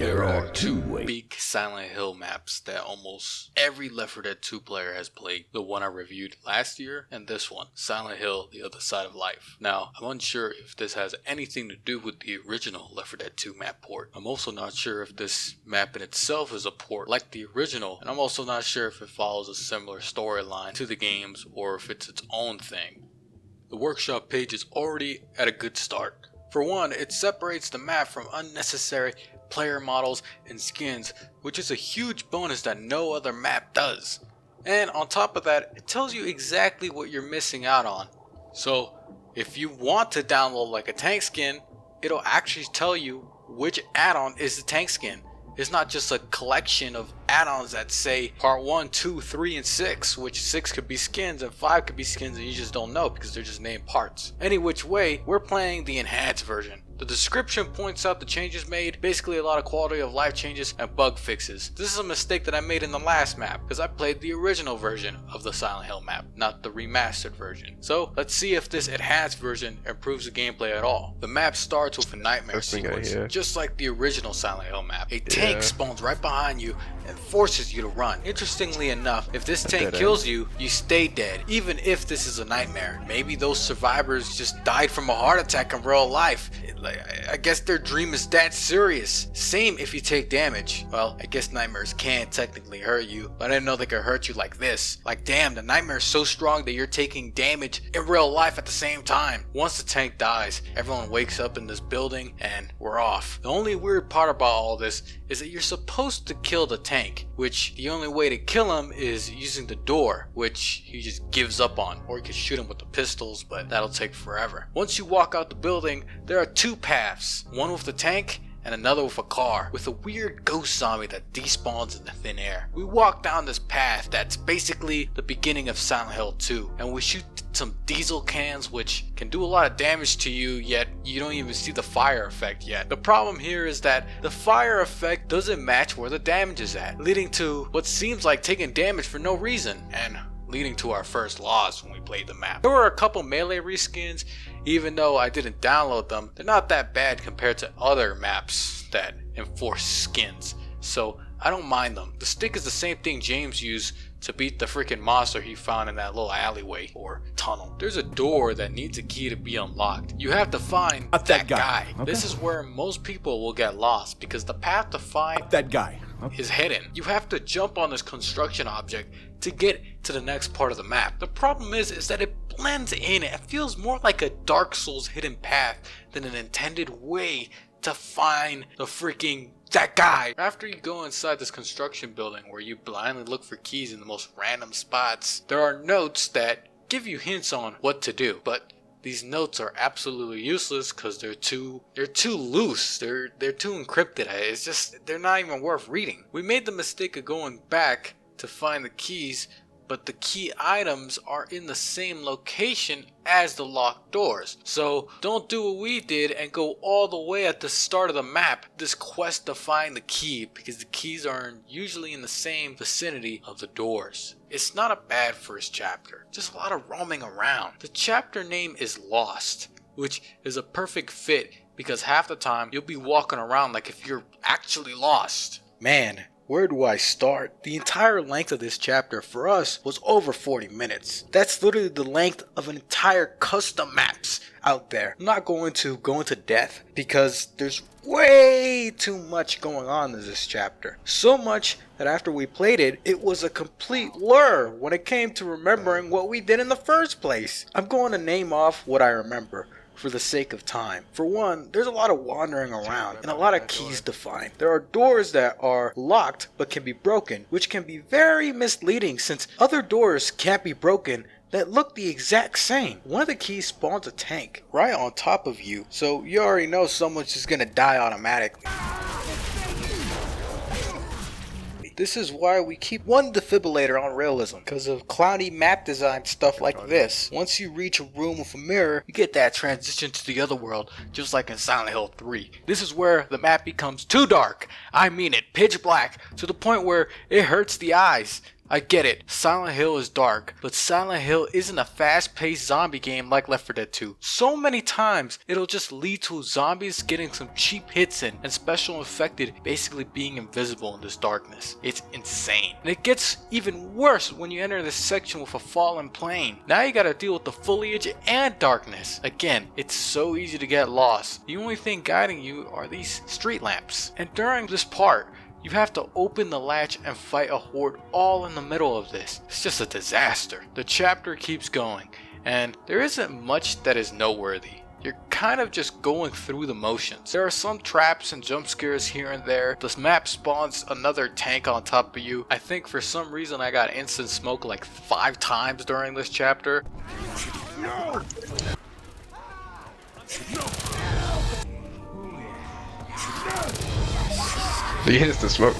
There are two ways. Big Silent Hill maps that almost every Left 4 Dead 2 player has played. The one I reviewed last year and this one, Silent Hill, The Other Side of Life. Now, I'm unsure if this has anything to do with the original Left 4 Dead 2 map port. I'm also not sure if this map in itself is a port like the original, and I'm also not sure if it follows a similar storyline to the games or if it's its own thing. The workshop page is already at a good start. For one, it separates the map from unnecessary player models and skins, which is a huge bonus that no other map does. And on top of that, it tells you exactly what you're missing out on. So if you want to download like a tank skin, it'll actually tell you which add-on is the tank skin. It's not just a collection of add-ons that say part 1, 2, 3, and 6, which 6 could be skins and 5 could be skins and you just don't know because they're just named parts. Any which way, we're playing the enhanced version. The description points out the changes made, basically a lot of quality of life changes and bug fixes. This is a mistake that I made in the last map because I played the original version of the Silent Hill map, not the remastered version. So let's see if this enhanced version improves the gameplay at all. The map starts with a nightmare sequence, just like the original Silent Hill map. A tank spawns right behind you and forces you to run. Interestingly enough, if this tank kills you, you stay dead, even if this is a nightmare. Maybe those survivors just died from a heart attack in real life. I guess their dream is that serious. Same if you take damage. Well, I guess nightmares can technically hurt you, but I didn't know they could hurt you like this. Like damn, the nightmare is so strong that you're taking damage in real life at the same time. Once the tank dies, everyone wakes up in this building and we're off. The only weird part about all this is that you're supposed to kill the tank, which the only way to kill him is using the door, which he just gives up on, or you can shoot him with the pistols, but that'll take forever. Once you walk out the building, there are two paths, one with the tank and another with a car, with a weird ghost zombie that despawns in the thin air. We walk down this path that's basically the beginning of Silent Hill 2, and we shoot some diesel cans which can do a lot of damage to you, yet you don't even see the fire effect yet. The problem here is that the fire effect doesn't match where the damage is at, leading to what seems like taking damage for no reason, and leading to our first loss when we played the map. There were a couple melee reskins, even though I didn't download them. They're not that bad compared to other maps that enforce skins, so I don't mind them. The stick is the same thing James used to beat the freaking monster he found in that little alleyway or tunnel. There's a door that needs a key to be unlocked. You have to find that guy. Okay. This is where most people will get lost because the path to find that guy is hidden. You have to jump on this construction object to get to the next part of the map. The problem is that it blends in. It feels more like a Dark Souls hidden path than an intended way to find the freaking that guy. After you go inside this construction building where you blindly look for keys in the most random spots, there are notes that give you hints on what to do, but these notes are absolutely useless because they're too loose. They're too encrypted. It's just, they're not even worth reading. We made the mistake of going back to find the keys, but the key items are in the same location as the locked doors. So don't do what we did and go all the way at the start of the map, this quest to find the key, because the keys are usually in the same vicinity of the doors. It's not a bad first chapter, just a lot of roaming around. The chapter name is Lost, which is a perfect fit because half the time you'll be walking around like if you're actually lost. Man, where do I start? The entire length of this chapter for us was over 40 minutes. That's literally the length of an entire custom maps out there. I'm not going to go into depth because there's way too much going on in this chapter. So much that after we played it, it was a complete blur when it came to remembering what we did in the first place. I'm going to name off what I remember for the sake of time. For one, there's a lot of wandering around and a lot of keys to find. There are doors that are locked but can be broken, which can be very misleading since other doors can't be broken that look the exact same. One of the keys spawns a tank right on top of you, so you already know someone's just gonna die automatically. This is why we keep one defibrillator on realism, because of cloudy map design stuff like this. Once you reach a room with a mirror, you get that transition to the other world, just like in Silent Hill 3. This is where the map becomes too dark. I mean it, pitch black, to the point where it hurts the eyes. I get it, Silent Hill is dark, but Silent Hill isn't a fast-paced zombie game like Left 4 Dead 2. So many times, it'll just lead to zombies getting some cheap hits in, and special infected basically being invisible in this darkness. It's insane. And it gets even worse when you enter this section with a fallen plane. Now you gotta deal with the foliage and darkness. Again, it's so easy to get lost. The only thing guiding you are these street lamps. And during this part, you have to open the latch and fight a horde all in the middle of this. It's just a disaster. The chapter keeps going, and there isn't much that is noteworthy. You're kind of just going through the motions. There are some traps and jump scares here and there. This map spawns another tank on top of you. I think for some reason I got instant smoke like 5 times during this chapter. No! He hits the smoke.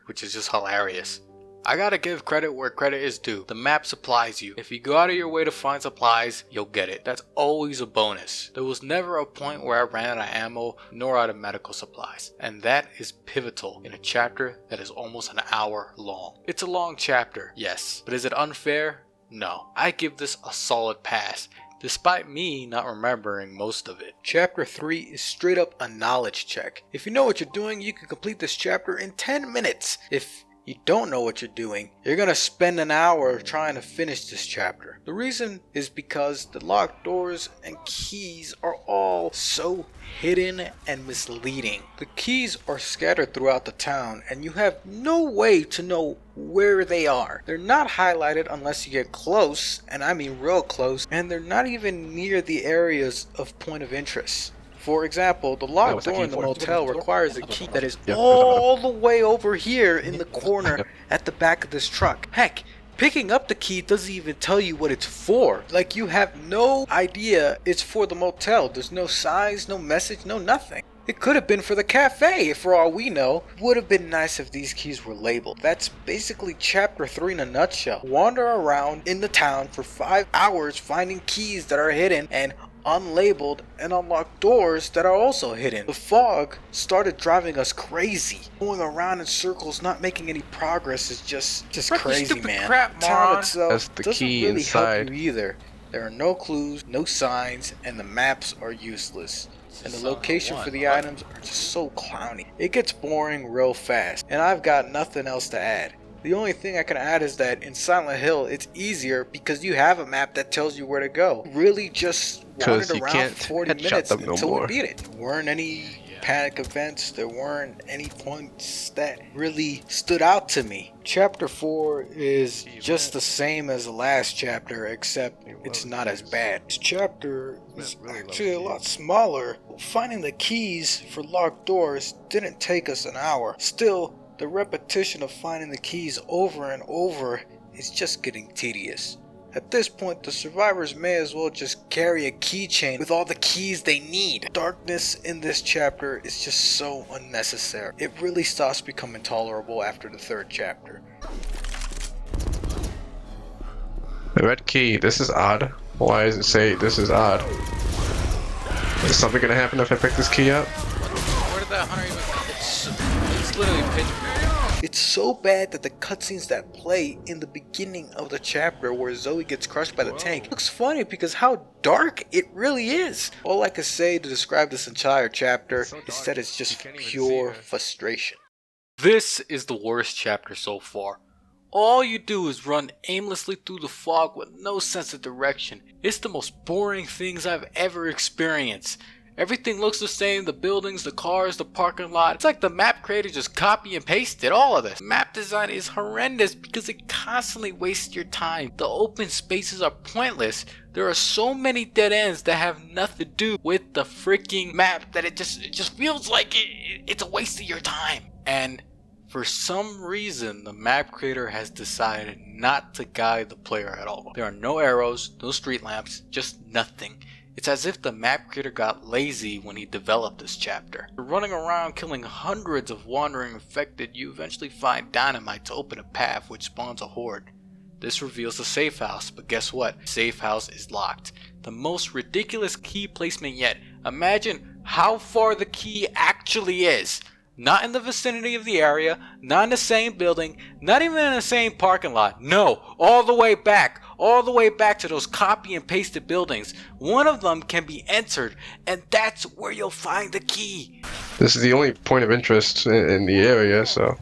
Which is just hilarious. I gotta give credit where credit is due. The map supplies you. If you go out of your way to find supplies, you'll get it. That's always a bonus. There was never a point where I ran out of ammo nor out of medical supplies. And that is pivotal in a chapter that is almost an hour long. It's a long chapter, yes. But is it unfair? No. I give this a solid pass, despite me not remembering most of it. Chapter 3 is straight up a knowledge check. If you know what you're doing, you can complete this chapter in 10 minutes. If you don't know what you're doing, you're gonna spend an hour trying to finish this chapter. The reason is because the locked doors and keys are all so hidden and misleading. The keys are scattered throughout the town and you have no way to know where they are. They're not highlighted unless you get close, and I mean real close, and they're not even near the areas of point of interest. For example, the locked door in the motel requires a key that is all the way over here in the corner at the back of this truck. Heck, picking up the key doesn't even tell you what it's for. Like, you have no idea it's for the motel. There's no signs, no message, no nothing. It could have been for the cafe, for all we know. Would have been nice if these keys were labeled. That's basically chapter 3 in a nutshell. Wander around in the town for 5 hours finding keys that are hidden and unlabeled, and unlocked doors that are also hidden. The fog started driving us crazy. Going around in circles, not making any progress is just crazy, man. Crap, Town itself That's the doesn't key really inside. help you either. There are no clues, no signs, and the maps are useless. And the location for the items are just so clowny. It gets boring real fast, and I've got nothing else to add. The only thing I can add is that in Silent Hill, it's easier because you have a map that tells you where to go. Really just wandered around for 40 minutes until we beat it. There weren't any panic events. There weren't any points that really stood out to me. Chapter 4 is just the same as the last chapter, except it's not as bad. This chapter is actually a lot smaller. Finding the keys for locked doors didn't take us an hour. Still, the repetition of finding the keys over and over is just getting tedious. At this point, the survivors may as well just carry a keychain with all the keys they need. Darkness in this chapter is just so unnecessary. It really stops becoming tolerable after the 3rd chapter. The red key, this is odd. Why does it say this is odd? Is something gonna happen if I pick this key up? Where did that hunter even come? It's literally pitch black. It's so bad that the cutscenes that play in the beginning of the chapter where Zoe gets crushed by the tank looks funny because how dark it really is. All I can say to describe this entire chapter is that it's just pure frustration. This is the worst chapter so far. All you do is run aimlessly through the fog with no sense of direction. It's the most boring things I've ever experienced. Everything looks the same, the buildings, the cars, the parking lot. It's like the map creator just copy and pasted all of this. Map design is horrendous because it constantly wastes your time. The open spaces are pointless. There are so many dead ends that have nothing to do with the freaking map that it just feels like it's a waste of your time. And for some reason, the map creator has decided not to guide the player at all. There are no arrows, no street lamps, just nothing. It's as if the map creator got lazy when he developed this chapter. Running around killing hundreds of wandering infected, you eventually find dynamite to open a path which spawns a horde. This reveals the safe house, but guess what? Safe house is locked. The most ridiculous key placement yet. Imagine how far the key actually is. Not in the vicinity of the area, not in the same building, not even in the same parking lot. No, all the way back to those copy and pasted buildings. One of them can be entered, and that's where you'll find the key. This is the only point of interest in the area, so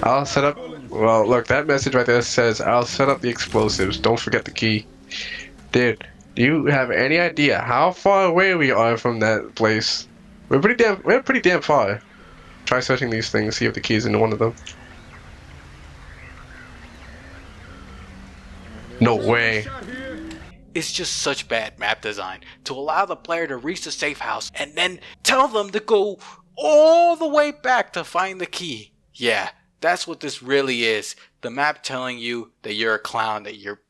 I'll set up. Well, look, that message right there says I'll set up the explosives. Don't forget the key. Dude, do you have any idea how far away we are from that place? We're pretty damn far. Try searching these things, see if the key's in one of them. No way. It's just such bad map design to allow the player to reach the safe house and then tell them to go all the way back to find the key. Yeah, that's what this really is. The map telling you that you're a clown, that you're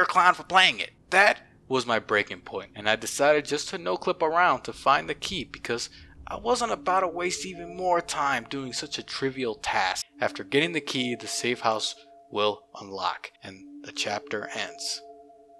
a clown for playing it. That was my breaking point, and I decided just to no clip around to find the key because I wasn't about to waste even more time doing such a trivial task. After getting the key, the safe house will unlock and the chapter ends.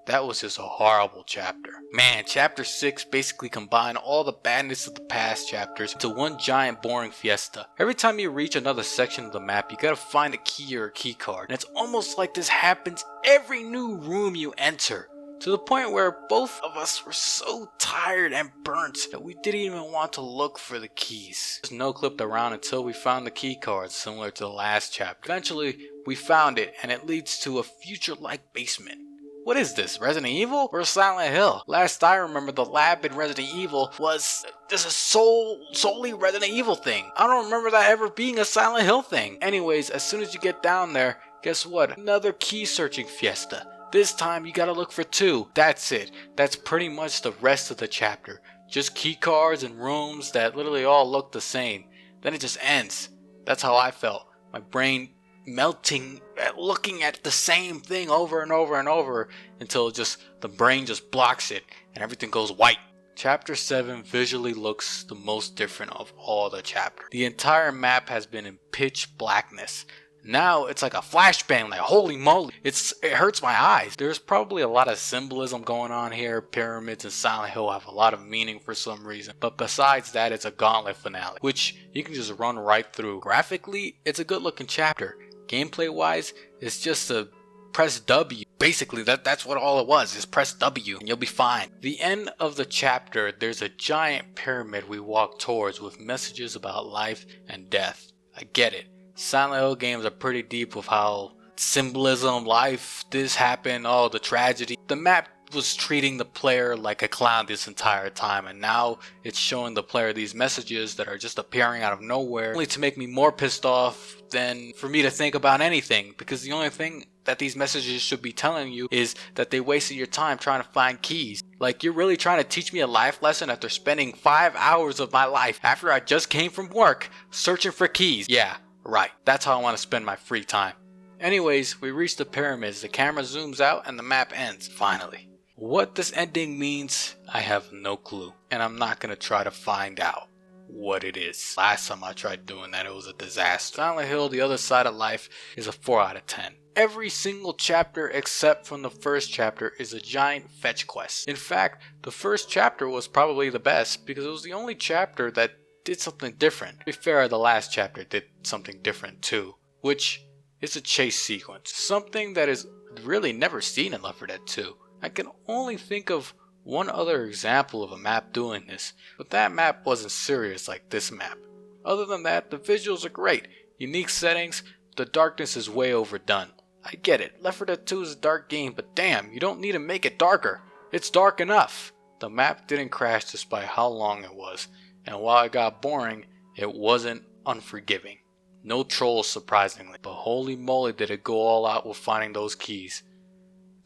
That was just a horrible chapter. Man, chapter 6 basically combined all the badness of the past chapters into one giant boring fiesta. Every time you reach another section of the map, you gotta find a key or a key card. And it's almost like this happens every new room you enter. To the point where both of us were so tired and burnt that we didn't even want to look for the keys. Just no clipped around until we found the key cards similar to the last chapter. Eventually, we found it and it leads to a future-like basement. What is this, Resident Evil or Silent Hill? Last I remember, the lab in Resident Evil was just a solely Resident Evil thing. I don't remember that ever being a Silent Hill thing. Anyways, as soon as you get down there, guess what? Another key searching fiesta. This time you gotta look for 2. That's it. That's pretty much the rest of the chapter. Just key cards and rooms that literally all look the same. Then it just ends. That's how I felt. My brain melting at looking at the same thing over and over and over until the brain just blocks it and everything goes white. Chapter 7 visually looks the most different of all the chapters. The entire map has been in pitch blackness. Now it's like a flashbang, like holy moly, it hurts my eyes. There's probably a lot of symbolism going on here. Pyramids and Silent Hill have a lot of meaning for some reason. But besides that, it's a gauntlet finale, which you can just run right through. Graphically, it's a good looking chapter. Gameplay wise, it's just a press W. Basically, that's what all it was, is press W and you'll be fine. The end of the chapter, there's a giant pyramid we walk towards with messages about life and death. I get it. Silent Hill games are pretty deep with how symbolism, life, this happened, oh, the tragedy. The map was treating the player like a clown this entire time, and now it's showing the player these messages that are just appearing out of nowhere, only to make me more pissed off than for me to think about anything, because the only thing that these messages should be telling you is that they wasted your time trying to find keys. Like, you're really trying to teach me a life lesson after spending 5 hours of my life after I just came from work searching for keys. Yeah, right, that's how I want to spend my free time. Anyways, we reach the pyramids, the camera zooms out, and the map ends, finally. What this ending means, I have no clue, and I'm not going to try to find out what it is. Last time I tried doing that, it was a disaster. Silent Hill, The Other Side of Life is a 4 out of 10. Every single chapter except from the first chapter is a giant fetch quest. In fact, the first chapter was probably the best because it was the only chapter that did something different. To be fair, the last chapter did something different too, which is a chase sequence. Something that is really never seen in Left 4 Dead 2. I can only think of one other example of a map doing this, but that map wasn't serious like this map. Other than that, the visuals are great. Unique settings, the darkness is way overdone. I get it, Left 4 Dead 2 is a dark game, but damn, you don't need to make it darker. It's dark enough. The map didn't crash despite how long it was, and while it got boring, it wasn't unforgiving. No trolls surprisingly, but holy moly did it go all out with finding those keys.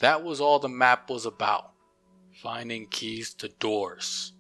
That was all the map was about. Finding keys to doors.